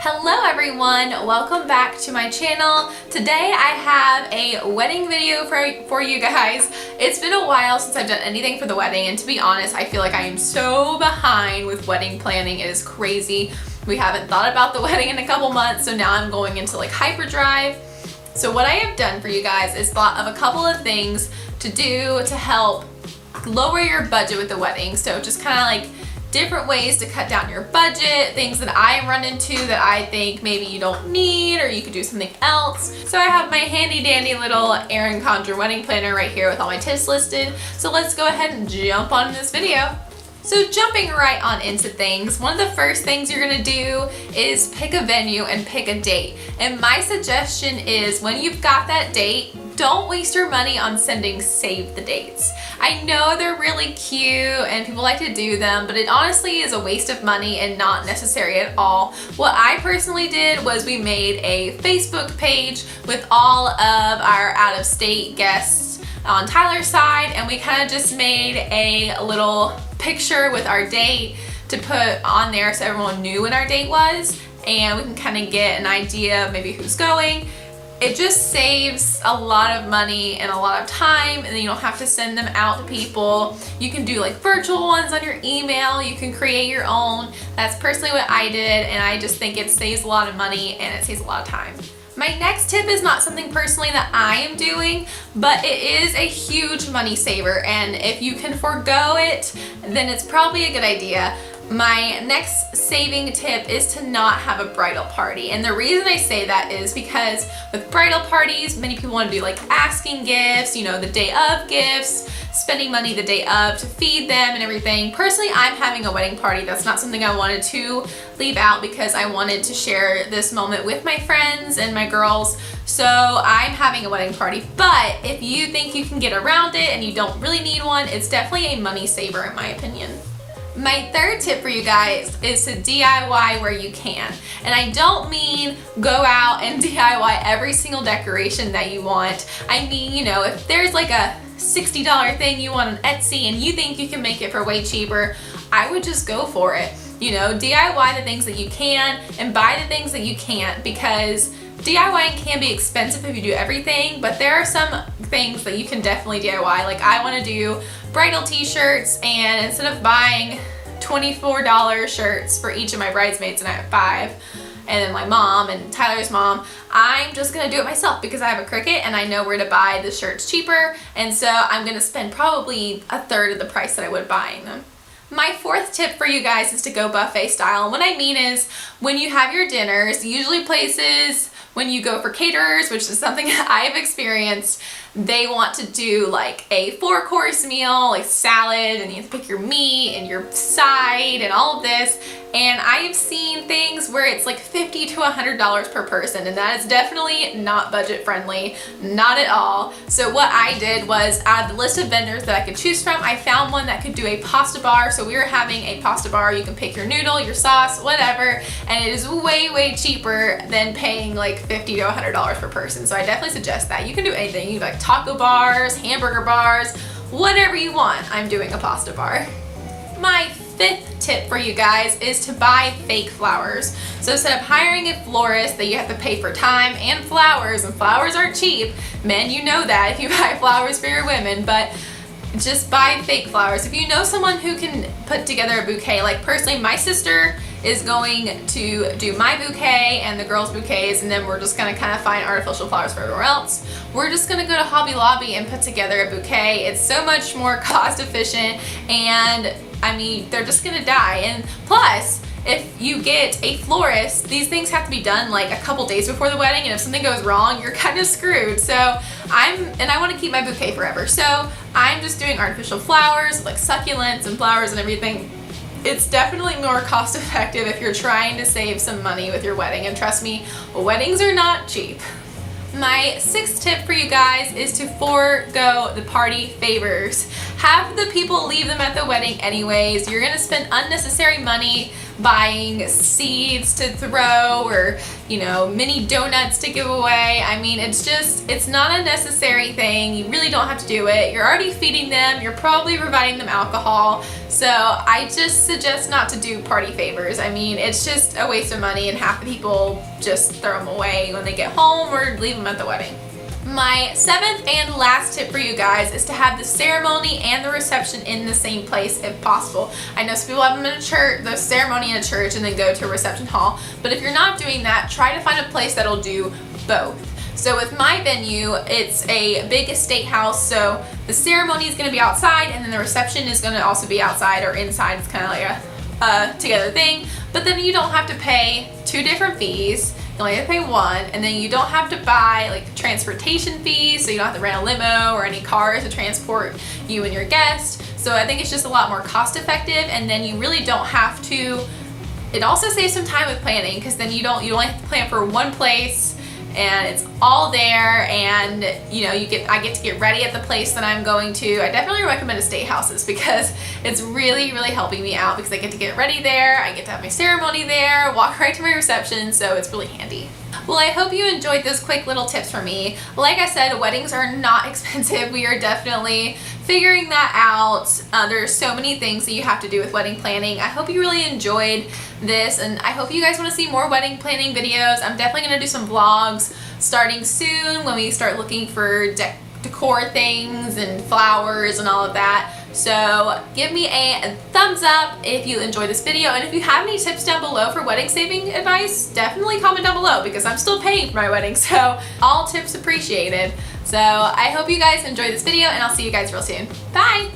Hello everyone, welcome back to my channel. Today I have a wedding video for you guys. It's been a while since I've done anything for the wedding, and to be honest, I feel like I am so behind with wedding planning. It is crazy. We haven't thought about the wedding in a couple months, so now I'm going into like hyperdrive. So what I have done for you guys is thought of a couple of things to do to help lower your budget with the wedding. So just kind of like different ways to cut down your budget, things that I run into that I think maybe you don't need or you could do something else. So I have my handy dandy little Erin Condren wedding planner right here with all my tips listed. So let's go ahead and jump on this video. So jumping right on into things, one of the first things you're gonna do is pick a venue and pick a date. And my suggestion is when you've got that date, don't waste your money on sending save the dates. I know they're really cute and people like to do them, but it honestly is a waste of money and not necessary at all. What I personally did was we made a Facebook page with all of our out-of-state guests on Tyler's side, and we kind of just made a little picture with our date to put on there so everyone knew when our date was, and we can kind of get an idea of maybe who's going. It just saves a lot of money and a lot of time, and then you don't have to send them out to people. You can do like virtual ones on your email. You can create your own. That's personally what I did, and I just think it saves a lot of money and it saves a lot of time. My next tip is not something personally that I am doing, but it is a huge money saver, and if you can forego it, then it's probably a good idea. My next saving tip is to not have a bridal party, and the reason I say that is because with bridal parties, many people want to do like asking gifts, you know, the day of gifts, spending money the day of to feed them and everything. Personally, I'm having a wedding party. That's not something I wanted to leave out because I wanted to share this moment with my friends and my girls. So I'm having a wedding party, but if you think you can get around it and you don't really need one, it's definitely a money saver in my opinion. My third tip for you guys is to DIY where you can. And I don't mean go out and DIY every single decoration that you want. I mean, you know, if there's like a $60 thing you want on Etsy and you think you can make it for way cheaper, I would just go for it. You know, DIY the things that you can and buy the things that you can't, because DIYing can be expensive if you do everything, but there are some things that you can definitely DIY. Like I want to do bridal t-shirts, and instead of buying $24 shirts for each of my bridesmaids, and I have 5, and then my mom and Tyler's mom, I'm just gonna do it myself because I have a Cricut and I know where to buy the shirts cheaper, and so I'm gonna spend probably a third of the price that I would buying them. My fourth tip for you guys is to go buffet style. And what I mean is when you have your dinners, usually places, when you go for caterers, which is something I've experienced, they want to do like a 4-course meal, like salad, and you have to pick your meat and your side and all of this. And I have seen things where it's like $50 to $100 per person, and that is definitely not budget friendly, not at all. So what I did was, out of the list of vendors that I could choose from, I found one that could do a pasta bar. So we were having a pasta bar. You can pick your noodle, your sauce, whatever, and it is way, way cheaper than paying like $50 to $100 per person. So I definitely suggest that. You can do anything. You can do like taco bars, hamburger bars, whatever you want. I'm doing a pasta bar. My fifth tip for you guys is to buy fake flowers. So instead of hiring a florist that you have to pay for time and flowers aren't cheap. Men, you know that if you buy flowers for your women, but just buy fake flowers. If you know someone who can put together a bouquet, like personally my sister is going to do my bouquet and the girls' bouquets, and then we're just gonna kind of find artificial flowers for everywhere else. We're just gonna go to Hobby Lobby and put together a bouquet. It's so much more cost efficient, and I mean, they're just gonna die. And plus, if you get a florist, these things have to be done like a couple days before the wedding, and if something goes wrong, you're kind of screwed. So I want to keep my bouquet forever. So I'm just doing artificial flowers, like succulents and flowers and everything. It's definitely more cost effective if you're trying to save some money with your wedding, and trust me, weddings are not cheap. My sixth tip for you guys is to forego the party favors. have the people leave them at the wedding anyways. You're gonna spend unnecessary money buying seeds to throw or, you know, mini donuts to give away. I mean, it's not a necessary thing. You really don't have to do it. You're already feeding them. You're probably providing them alcohol. So I just suggest not to do party favors. I mean, it's just a waste of money, and half the people just throw them away when they get home or leave them at the wedding. My 7th and last tip for you guys is to have the ceremony and the reception in the same place if possible. I know some people have them in a church, the ceremony in a church, and then go to a reception hall. But if you're not doing that, try to find a place that'll do both. So with my venue, it's a big estate house, so the ceremony is going to be outside, and then the reception is going to also be outside or inside. It's kind of like a together thing. But then you don't have to pay 2 different fees. You only have to pay 1, and then you don't have to buy like transportation fees, so you don't have to rent a limo or any cars to transport you and your guest. So I think it's just a lot more cost effective, and then you really don't have to. It also saves some time with planning, because then you only have to plan for one place, and it's all there, and you know, I get to get ready at the place that I'm going to. I definitely recommend estate houses because it's really helping me out, because I get to get ready there, I get to have my ceremony there, walk right to my reception, so it's really handy. Well, I hope you enjoyed those quick little tips from me. Like I said, weddings are not expensive. We are definitely figuring that out. There's so many things that you have to do with wedding planning. I hope you really enjoyed this, and I hope you guys want to see more wedding planning videos. I'm definitely going to do some vlogs starting soon when we start looking for decor things and flowers and all of that. So give me a thumbs up if you enjoyed this video, and if you have any tips down below for wedding saving advice, definitely comment down below, because I'm still paying for my wedding, so all tips appreciated. So I hope you guys enjoyed this video, and I'll see you guys real soon. Bye!